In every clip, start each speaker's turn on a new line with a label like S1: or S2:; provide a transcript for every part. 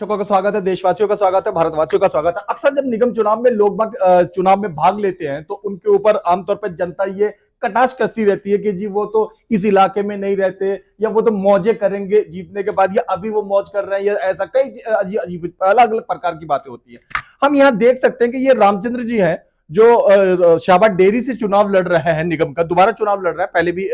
S1: दर्शकों का स्वागत है, देशवासियों का स्वागत है, भारतवासियों का स्वागत है। अक्सर जब निगम चुनाव में लोग चुनाव में भाग लेते हैं तो उनके ऊपर आमतौर पर जनता ये कटाक्ष कसती रहती है कि जी वो तो इस इलाके में नहीं रहते, या वो तो मौजे करेंगे जीतने के बाद, या अभी वो मौज कर रहे हैं, या ऐसा कई अजीब अजीब अलग अलग प्रकार की बातें होती है। हम यहाँ देख सकते हैं कि ये रामचंद्र जी हैं जो शाहबाद डेयरी से चुनाव लड़ रहे हैं, निगम का दोबारा चुनाव लड़ रहा है। पहले भी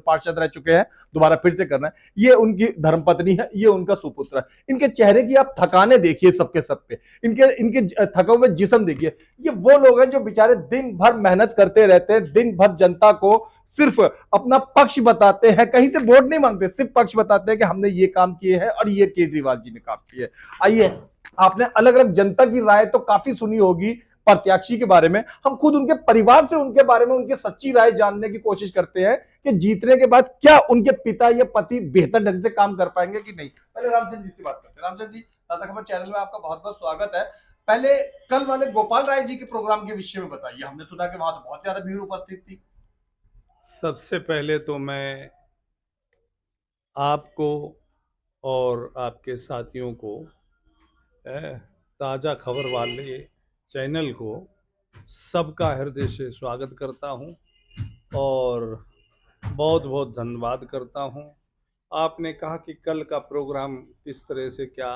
S1: पार्षद रह चुके हैं, दोबारा फिर से कर रहे हैं। ये उनकी धर्मपत्नी है, ये उनका सुपुत्र है। इनके चेहरे की आप थकाने देखिए, सबके सब पे इनके इनके थके हुए जिस्म देखिए। ये वो लोग हैं जो बेचारे दिन भर मेहनत करते रहते हैं, दिन भर जनता को सिर्फ अपना पक्ष बताते हैं, कहीं से वोट नहीं मांगते, सिर्फ पक्ष बताते हैं कि हमने ये काम किए हैं और ये केजरीवाल जी ने काम किए। आइए, आपने अलग अलग जनता की राय तो काफी सुनी होगी प्रत्याशी के बारे में। हम खुद उनके परिवार से उनके बारे में उनकी सच्ची राय जानने की कोशिश करते हैं कि जीतने के बाद क्या उनके पिता या पति बेहतर ढंग से काम कर पाएंगे कि नहीं। पहले रामचंद्र जी से बात करते हैं। रामचंद्र जी, ताजा खबर चैनल में आपका बहुत बहुत स्वागत है। पहले कल वाले गोपाल राय जी के प्रोग्राम के विषय में बताइए। हमने सुना कि वहां तो बहुत ज्यादा भीड़ उपस्थित थी।
S2: सबसे पहले तो मैं आपको और आपके साथियों को ताज़ा खबर वाले चैनल को सबका हृदय से स्वागत करता हूं और बहुत बहुत धन्यवाद करता हूं। आपने कहा कि कल का प्रोग्राम किस तरह से क्या,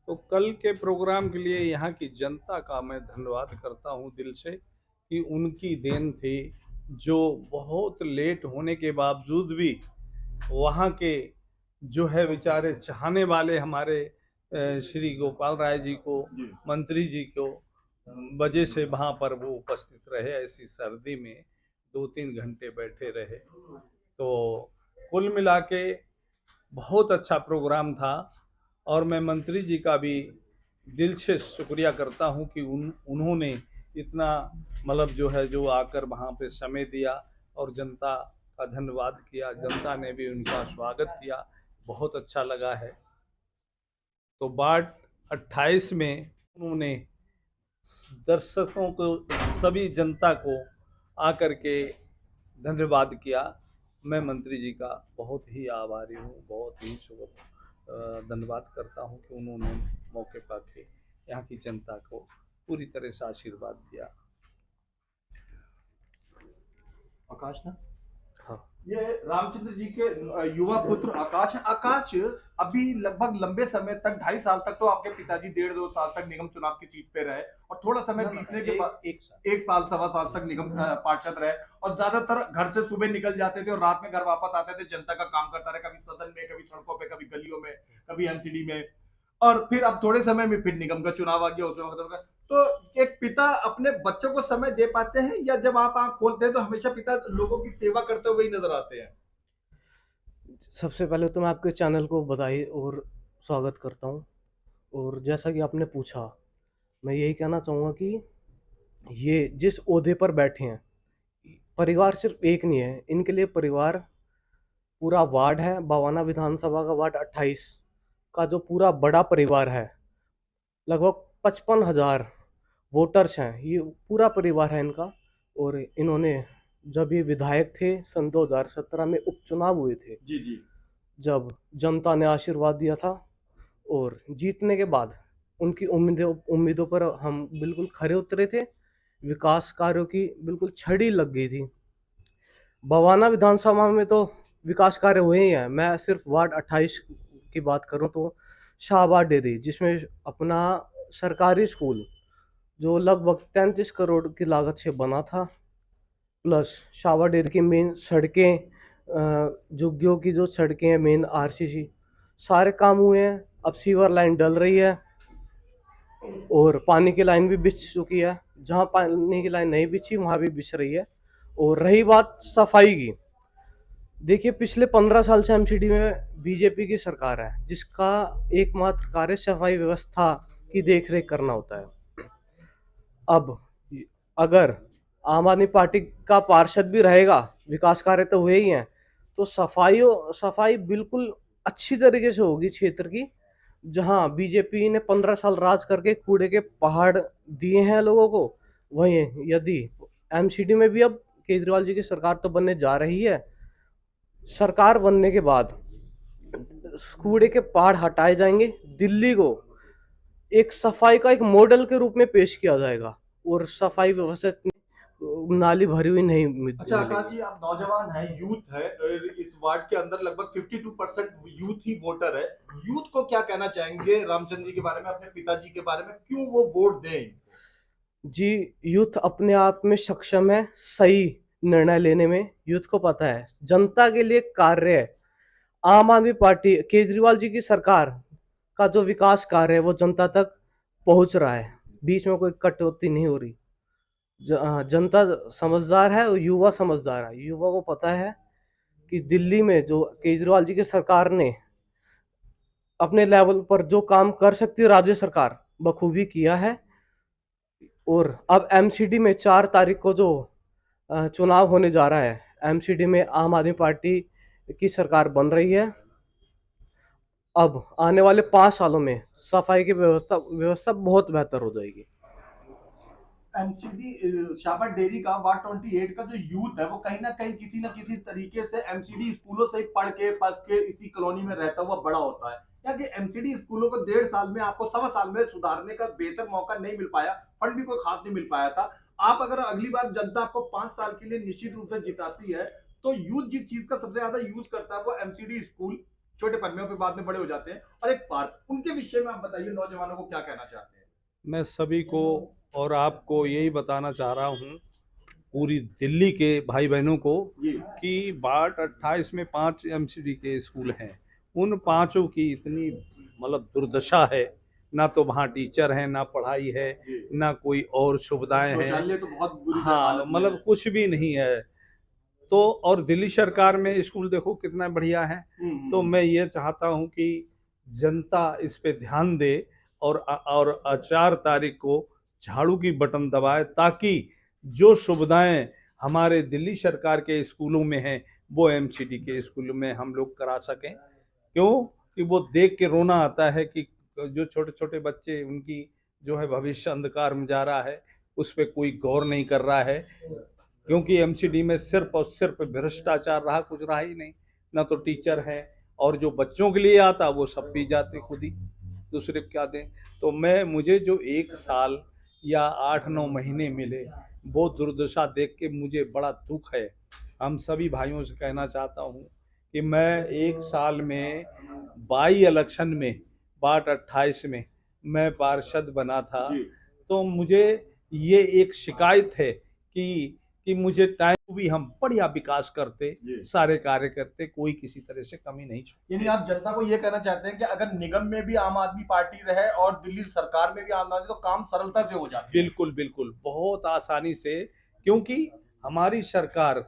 S2: तो कल के प्रोग्राम के लिए यहाँ की जनता का मैं धन्यवाद करता हूं दिल से कि उनकी देन थी, जो बहुत लेट होने के बावजूद भी वहाँ के जो है बेचारे चाहने वाले हमारे श्री गोपाल राय जी को, मंत्री जी को वजह से वहाँ पर वो उपस्थित रहे। ऐसी सर्दी में 2-3 घंटे बैठे रहे, तो कुल मिला के बहुत अच्छा प्रोग्राम था। और मैं मंत्री जी का भी दिल से शुक्रिया करता हूँ कि उन्होंने इतना मतलब जो है जो आकर वहाँ पे समय दिया और जनता का धन्यवाद किया। जनता ने भी उनका स्वागत किया, बहुत अच्छा लगा है। तो वार्ड 28 में उन्होंने दर्शकों को, सभी जनता को आकर के धन्यवाद किया। मैं मंत्री जी का बहुत ही आभारी हूँ, बहुत ही धन्यवाद करता हूँ कि उन्होंने मौके पर के यहाँ की जनता को पूरी तरह से आशीर्वाद दिया।
S1: आकाश ना,
S2: हाँ,
S1: ये रामचंद्र जी के युवा पुत्र आकाश है। आकाश, अभी लगभग लंबे समय तक 2.5 साल तक तो आपके पिताजी 1.5-2 साल तक निगम चुनाव की सीट पे रहे, और थोड़ा समय बीतने के बाद एक साल सवा साल तक निगम पार्षद रहे, और ज्यादातर घर से सुबह निकल जाते थे और रात में घर वापस आते थे। जनता का काम करता रहे, कभी सदन में, कभी सड़कों पे, कभी गलियों में, कभी एमसीडी में, और फिर अब थोड़े समय में फिर निगम का चुनाव आ गया, उसमें मतलब। तो एक पिता अपने बच्चों को समय दे पाते हैं, या जब आप आंख खोलते हैं तो हमेशा पिता लोगों की सेवा करते हुए ही नजर आते हैं?
S3: सबसे पहले तो मैं आपके चैनल को बधाई और स्वागत करता हूँ। और जैसा कि आपने पूछा, मैं यही कहना चाहूँगा कि ये जिस ओहदे पर बैठे हैं, परिवार सिर्फ एक नहीं है, इनके लिए परिवार पूरा वार्ड है। बवाना विधानसभा का वार्ड 28 का जो पूरा बड़ा परिवार है, लगभग 55,000 वोटर्स हैं, ये पूरा परिवार है इनका। और इन्होंने जब ये विधायक थे सन 2017 में उपचुनाव हुए थे,
S1: जी जी,
S3: जब जनता ने आशीर्वाद दिया था, और जीतने के बाद उनकी उम्मीदों पर हम बिल्कुल खरे उतरे थे। विकास कार्यों की बिल्कुल छड़ी लग गई थी। बवाना विधानसभा में तो विकास कार्य हुए ही हैं। मैं सिर्फ वार्ड 28 की बात करूं तो शाहबाद डेयरी, जिसमें अपना सरकारी स्कूल जो लगभग 33 करोड़ की लागत से बना था, प्लस शाहबाद डेयरी की मेन सड़कें, झुग्गियों की जो सड़कें हैं, मेन आरसीसी, सारे काम हुए हैं। अब सीवर लाइन डल रही है और पानी की लाइन भी बिछ चुकी है। जहाँ पानी की लाइन नहीं बिछी वहाँ भी बिछ रही है। और रही बात सफाई की, देखिए पिछले 15 साल से एमसीडी में बीजेपी की सरकार है, जिसका एकमात्र कार्य सफाई व्यवस्था की देखरेख करना होता है। अब अगर आम आदमी पार्टी का पार्षद भी रहेगा, विकास कार्य तो हुए ही हैं, तो सफाई बिल्कुल अच्छी तरीके से होगी क्षेत्र की। जहां बीजेपी ने 15 साल राज करके कूड़े के पहाड़ दिए हैं लोगों को, वहीं यदि एमसीडी में भी अब केजरीवाल जी की सरकार तो बनने जा रही है, सरकार बनने के बाद कूड़े के पहाड़ हटाए जाएंगे। दिल्ली को एक सफाई का एक मॉडल के रूप में पेश किया जाएगा और सफाई व्यवस्था नाली भरी हुई नहीं
S1: अच्छा आकाश
S3: मिलेगी।
S1: जी, आप नौजवान हैं, यूथ है और इस वार्ड के अंदर लगभग 52% यूथ ही वोटर है। यूथ को क्या कहना चाहेंगे रामचंद्र जी के बारे में, अपने पिताजी के बारे में, क्यों वो वोट दें?
S3: जी, यूथ अपने आप में सक्षम है, सही निर्णय लेने में यूथ को पता है, जनता के लिए कार्य है। आम आदमी पार्टी केजरीवाल जी की सरकार का जो विकास कार्य है वो जनता तक पहुंच रहा है, बीच में कोई कटौती नहीं हो रही। जनता समझदार है और युवा समझदार है, युवा को पता है कि दिल्ली में जो केजरीवाल जी की सरकार ने अपने लेवल पर जो काम कर सकती है राज्य सरकार बखूबी किया है। और अब एमसीडी में 4 तारीख को जो चुनाव होने जा रहा है, एमसीडी में आम आदमी पार्टी की सरकार बन रही है। अब आने वाले 5 सालों में सफाई की व्यवस्था बहुत बेहतर हो जाएगी।
S1: एमसीडी शाहबाद डेयरी का वार्ड 28 का जो यूथ है वो कहीं ना कहीं किसी ना किसी तरीके से एमसीडी स्कूलों से पढ़ के पढ़ के इसी कॉलोनी में रहता हुआ बड़ा होता है। क्या कि एमसीडी स्कूलों को 1.5 साल में, आपको 1.25 साल में सुधारने का बेहतर मौका नहीं मिल पाया, फंड भी कोई खास नहीं मिल पाया था। आप अगर अगली बार जनता आपको 5 साल के लिए निश्चित रूप से जिताती है तो यूथ जिस चीज का सबसे ज्यादा यूज करता है वो एमसीडी स्कूल, छोटे पन्नियों पे बाद में बड़े हो जाते हैं, और एक पार्क, उनके विषय में आप बताइए नौजवानों को क्या कहना चाहते हैं?
S2: मैं सभी को और आपको यही बताना चाह रहा हूँ, पूरी दिल्ली के भाई बहनों को,
S1: जी
S2: कि वार्ड 28 में 5 एमसीडी के स्कूल हैं। उन पांचों की इतनी मतलब दुर्दशा है, ना तो वहाँ टीचर हैं, ना पढ़ाई है,
S1: जी,
S2: ना कोई और सुविधाएं हैं।
S1: शौचालय तो बहुत बुरी
S2: हाँ,
S1: हालत में
S2: मतलब
S1: है।
S2: कुछ भी नहीं है। तो और दिल्ली सरकार में स्कूल देखो कितना बढ़िया है। तो मैं ये चाहता हूँ कि जनता इस पे ध्यान दे और 4 तारीख को झाड़ू की बटन दबाए, ताकि जो सुविधाएं हमारे दिल्ली सरकार के स्कूलों में हैं वो एमसीडी के स्कूलों में हम लोग करा सकें। क्यों कि वो देख के रोना आता है कि जो छोटे छोटे बच्चे, उनकी जो है भविष्य अंधकार में जा रहा है, उस पर कोई गौर नहीं कर रहा है। क्योंकि एमसीडी में सिर्फ और सिर्फ भ्रष्टाचार रहा, कुछ रहा ही नहीं। ना तो टीचर हैं, और जो बच्चों के लिए आता वो सब पी जाते खुद ही, दूसरे को क्या दें। तो मुझे जो 1 साल या 8-9 महीने मिले, वो दुर्दशा देख के मुझे बड़ा दुख है। हम सभी भाइयों से कहना चाहता हूँ कि मैं 1 साल में बाई इलेक्शन में वार्ड 28 में मैं पार्षद बना था।
S1: जी
S2: तो मुझे ये एक शिकायत है कि मुझे टाइम भी हम बढ़िया विकास करते,
S1: जी,
S2: सारे कार्य करते, कोई किसी तरह से कमी नहीं छोड़ते।
S1: यानी आप जनता को ये कहना चाहते हैं कि अगर निगम में भी आम आदमी पार्टी रहे और दिल्ली सरकार में भी आम आदमी, तो काम सरलता से हो जाती है।
S2: बिल्कुल बिल्कुल, बहुत आसानी से। क्योंकि हमारी सरकार,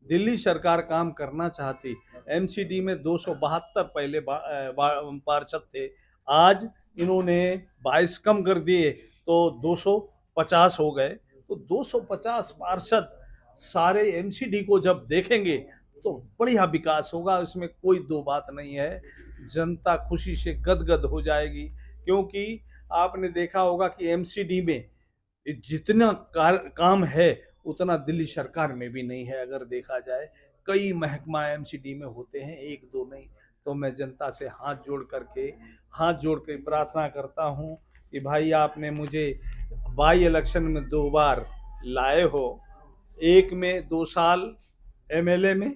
S2: दिल्ली सरकार काम करना चाहती। एमसीडी में 272 पहले पार्षद थे, आज इन्होंने 22 कम कर दिए तो 250 हो गए। तो 250 पार्षद सारे एमसीडी को जब देखेंगे तो बढ़िया विकास होगा, इसमें कोई दो बात नहीं है। जनता खुशी से गदगद हो जाएगी। क्योंकि आपने देखा होगा कि एमसीडी में जितना काम है उतना दिल्ली सरकार में भी नहीं है। अगर देखा जाए, कई महकमा एमसीडी में होते हैं, एक दो नहीं। तो मैं जनता से हाथ जोड़ के प्रार्थना करता हूँ कि भाई आपने मुझे बाई इलेक्शन में 2 बार लाए हो, एक में 2 साल एमएलए में,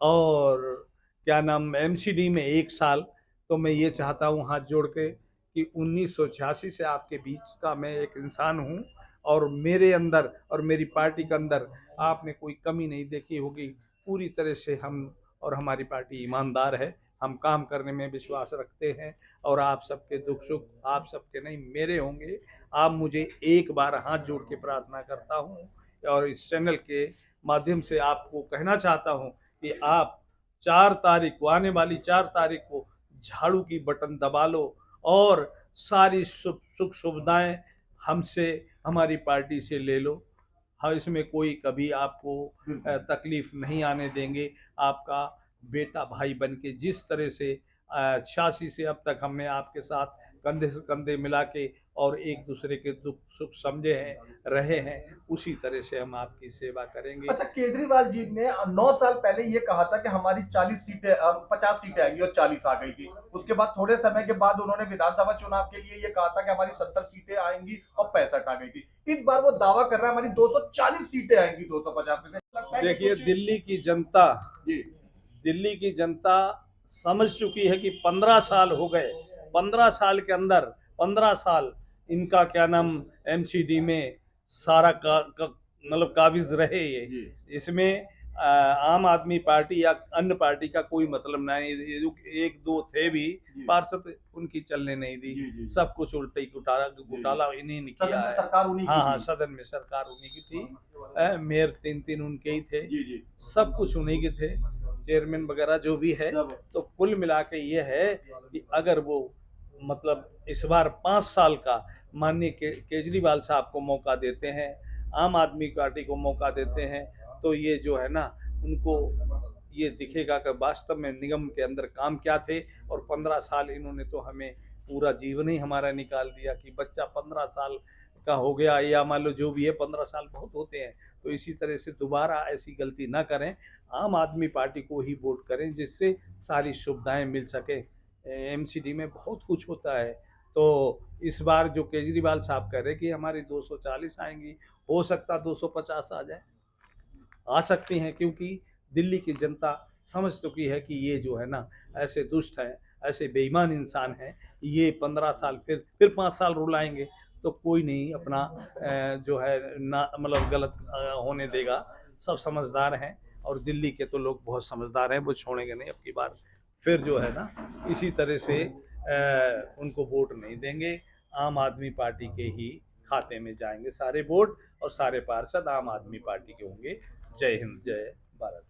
S2: और क्या नाम एमसीडी में 1 साल। तो मैं ये चाहता हूँ हाथ जोड़ के कि 1986 से आपके बीच का मैं एक इंसान हूँ, और मेरे अंदर और मेरी पार्टी के अंदर आपने कोई कमी नहीं देखी होगी। पूरी तरह से हम और हमारी पार्टी ईमानदार है, हम काम करने में विश्वास रखते हैं, और आप सबके दुख सुख आप सबके नहीं मेरे होंगे। आप मुझे एक बार हाथ जोड़ के प्रार्थना करता हूँ, और इस चैनल के माध्यम से आपको कहना चाहता हूँ कि आप 4 तारीख को, आने वाली 4 तारीख को झाड़ू की बटन दबा लो, और सारी सुख सुविधाएं हमसे, हमारी पार्टी से ले लो। हाँ, इसमें कोई कभी आपको तकलीफ नहीं आने देंगे। आपका बेटा भाई बन के जिस तरह से 86 से अब तक हमने आपके साथ कंधे से कंधे मिला के और एक दूसरे के दुख सुख समझे हैं, रहे हैं, उसी तरह से हम आपकी सेवा करेंगे।
S1: अच्छा, केजरीवाल जी ने 9 साल पहले ये कहा था कि हमारी 40 सीटें 50 सीटें आएंगी और 40 आ गई थी। उसके बाद थोड़े समय के बाद उन्होंने विधानसभा चुनाव के लिए ये कहा था कि हमारी 70 सीटें आएंगी और 65 आ गई थी। इस बार वो दावा कर रहा है हमारी 240 सीटें आएंगी 250 में से। लगता है कि
S2: देखिए,
S1: कुछ-
S2: दिल्ली की जनता समझ चुकी है कि 15 साल हो गए, 15 साल के अंदर 15 साल इनका क्या नाम एमसीडी में सारा मतलब काबिज रहे ये।
S1: जी।
S2: इसमें आम आदमी पार्टी या अन्य पार्टी का कोई मतलब नहीं। ये जो एक दो थे भी
S1: जी।
S2: पार्षद, उनकी चलने नहीं दी।
S1: जी, जी।
S2: सब कुछ उल्टे घोटाला इन्हीं ने
S1: सदन
S2: किया
S1: में
S2: है।
S1: सरकार उन्हीं की
S2: हाँ,
S1: थी।
S2: सदन में सरकार उन्हीं की थी। मेयर 3 उनके ही थे।
S1: जी, जी।
S2: सब कुछ उन्हीं के थे, चेयरमैन वगैरह जो भी है।
S1: सब।
S2: तो कुल मिला के ये है कि अगर वो मतलब इस बार 5 साल का माननीय केजरीवाल साहब को मौका देते हैं, आम आदमी पार्टी को मौका देते हैं, तो ये जो है ना, उनको ये दिखेगा कि वास्तव में निगम के अंदर काम क्या थे। और 15 साल इन्होंने तो हमें पूरा जीवन ही हमारा निकाल दिया कि बच्चा 15 साल का हो गया या मान लो जो भी है, 15 साल बहुत होते हैं। तो इसी तरह से दोबारा ऐसी गलती ना करें, आम आदमी पार्टी को ही वोट करें, जिससे सारी सुविधाएं मिल सके। एमसीडी में बहुत कुछ होता है। तो इस बार जो केजरीवाल साहब कह रहे कि हमारी 240 आएंगी, हो सकता 250 आ जाए, आ सकती हैं, क्योंकि दिल्ली की जनता समझ चुकी है कि ये जो है ना, ऐसे दुष्ट हैं, ऐसे बेईमान इंसान हैं, ये 15 साल फिर 5 साल रुलाएंगे तो कोई नहीं अपना जो है ना मतलब गलत होने देगा। सब समझदार हैं और दिल्ली के तो लोग बहुत समझदार हैं, वो छोड़ेंगे नहीं। अब की बार फिर जो है ना, इसी तरह से उनको वोट नहीं देंगे, आम आदमी पार्टी के ही खाते में जाएंगे सारे वोट, और सारे पार्षद आम आदमी पार्टी के होंगे। जय हिंद, जय भारत।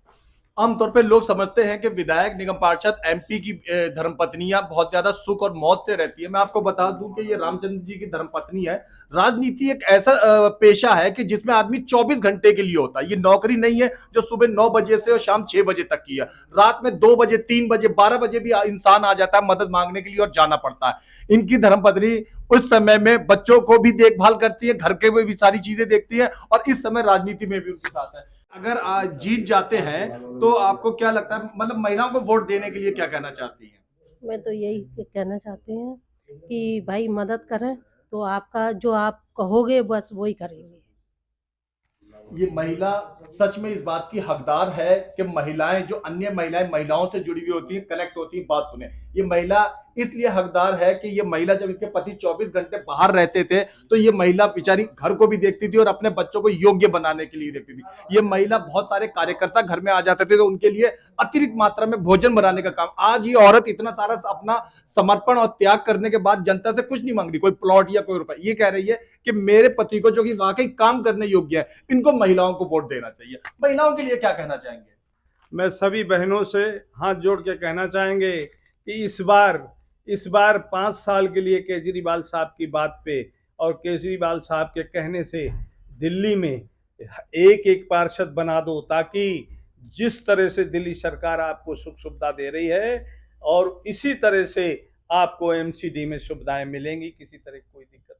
S1: आमतौर पे लोग समझते हैं कि विधायक निगम पार्षद एमपी की धर्मपत्नियां बहुत ज्यादा सुख और मौज से रहती है। मैं आपको बता दूं कि ये रामचंद्र जी की धर्मपत्नी है। राजनीति एक ऐसा पेशा है कि जिसमें आदमी 24 घंटे के लिए होता है। ये नौकरी नहीं है जो सुबह 9 बजे से और शाम 6 बजे तक की है। रात में 2 बजे, 3 बजे, 12 बजे भी इंसान आ जाता है मदद मांगने के लिए और जाना पड़ता है। इनकी धर्मपत्नी उस समय में बच्चों को भी देखभाल करती है, घर के में भी सारी चीजें देखती है और इस समय राजनीति में भी उनके साथ है। अगर आज जीत जाते हैं तो आपको क्या लगता है, मतलब महिलाओं को वोट देने के लिए क्या कहना चाहती हैं?
S4: मैं तो यही कहना चाहते हैं कि भाई मदद करें, तो आपका जो आप कहोगे बस वही करेंगे।
S1: ये महिला सच में इस बात की हकदार है कि महिलाएं, जो अन्य महिलाएं महिलाओं से जुड़ी हुई होती हैं, कनेक्ट होती हैं। बात सुने, ये महिला इसलिए हकदार है कि ये महिला जब इसके पति 24 घंटे बाहर रहते थे तो ये महिला बेचारी घर को भी देखती थी और अपने बच्चों को योग्य बनाने के लिए देखती थी। ये महिला, बहुत सारे कार्यकर्ता घर में आ जाते थे तो उनके लिए अतिरिक्त मात्रा में भोजन बनाने का काम। आज ये औरत इतना सारा अपना समर्पण और त्याग करने के बाद जनता से कुछ नहीं मांग रही, कोई प्लॉट या कोई रुपए। ये कह रही है कि मेरे पति को, जो कि वाकई काम करने योग्य है, इनको महिलाओं को वोट देना चाहिए। महिलाओं के लिए क्या कहना चाहेंगे?
S2: मैं सभी बहनों से हाथ जोड़ के कहना चाहेंगे कि इस बार 5 साल के लिए केजरीवाल साहब की बात पे और केजरीवाल साहब के कहने से दिल्ली में एक एक पार्षद बना दो, ताकि जिस तरह से दिल्ली सरकार आपको सुख सुविधा दे रही है और इसी तरह से आपको एमसीडी में सुविधाएं मिलेंगी, किसी तरह की कोई दिक्कत